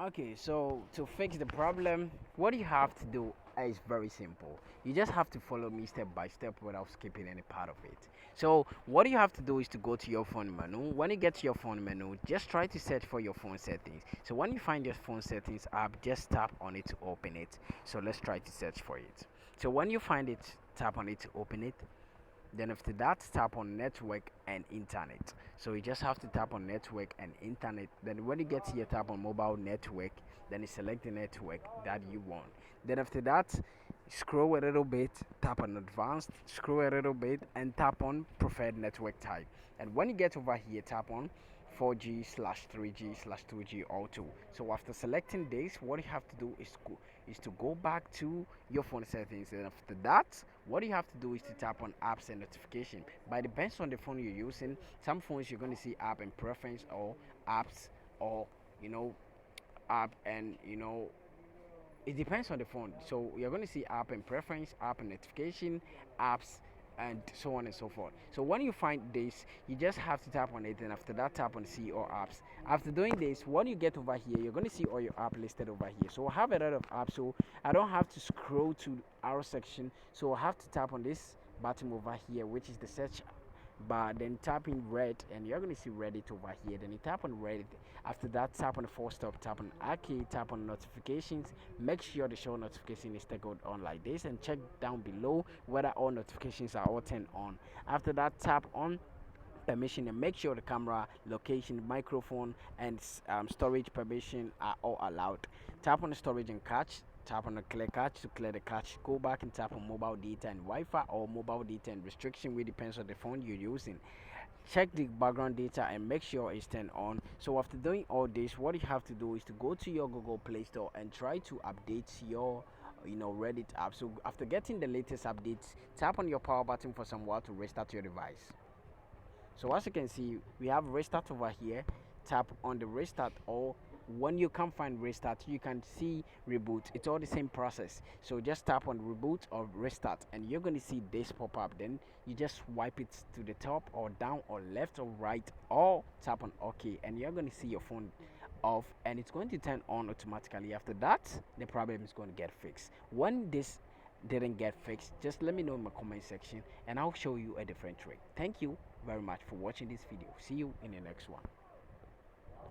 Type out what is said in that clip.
Okay, so to fix the problem, what you have to do is very simple. You just have to follow me step by step without skipping any part of it. So, what you have to do is to go to your phone menu. When you get to your phone menu, just try to search for your phone settings. So, when you find your phone settings app, just tap on it to open it. So, let's try to search for it. So, when you find it, tap on it to open it. Then after that, tap on network and internet. So you just have to tap on network and internet. Then when you get here, tap on mobile network. Then you select the network that you want. Then after that, scroll a little bit, tap on advanced, scroll a little bit, and tap on preferred network type. And when you get over here, tap on 4G slash 3G slash 2G auto. So after selecting this, what you have to do is to go back to your phone settings, and after that, what you have to do is to tap on apps and notification. But depends on the phone you're using. Some phones you're going to see app and preference or apps or you know app and it depends on the phone. So you're going to see app and preference, app and notification, apps, and so on and so forth. So when you find this, you just have to tap on it, and after that, tap on see all apps. After doing this, when you get over here, you're going to see all your app listed over here. So I have a lot of apps, so I don't have to scroll to our section. So I have to tap on this button over here, which is the search bar, then tap in red and you're going to see Reddit over here. Then you tap on Reddit. After that, tap on the four stop, tap on arcade, tap on notifications. Make sure the show notification is toggled on like this, and check down below whether all notifications are all turned on. After that, tap on permission and make sure the camera, location, microphone, and storage permission are all allowed. Tap on the storage and cache. Tap on the clear cache to clear the cache. Go back and tap on mobile data and Wi-Fi or mobile data and restriction, which depends on the phone you're using. Check the background data and make sure it's turned on. So after doing all this, what you have to do is to go to your Google Play Store and try to update your Reddit app. So after getting the latest updates, tap on your power button for some while to restart your device. So as you can see, we have restart over here. Tap on the restart, or when you can't find restart, you can see reboot. It's all the same process. So just tap on reboot or restart and you're going to see this pop up. Then you just swipe it to the top or down or left or right, or tap on OK, and you're going to see your phone off and it's going to turn on automatically. After that, the problem is going to get fixed. When this didn't get fixed, just let me know in my comment section and I'll show you a different trick. Thank you very much for watching this video. See you in the next one.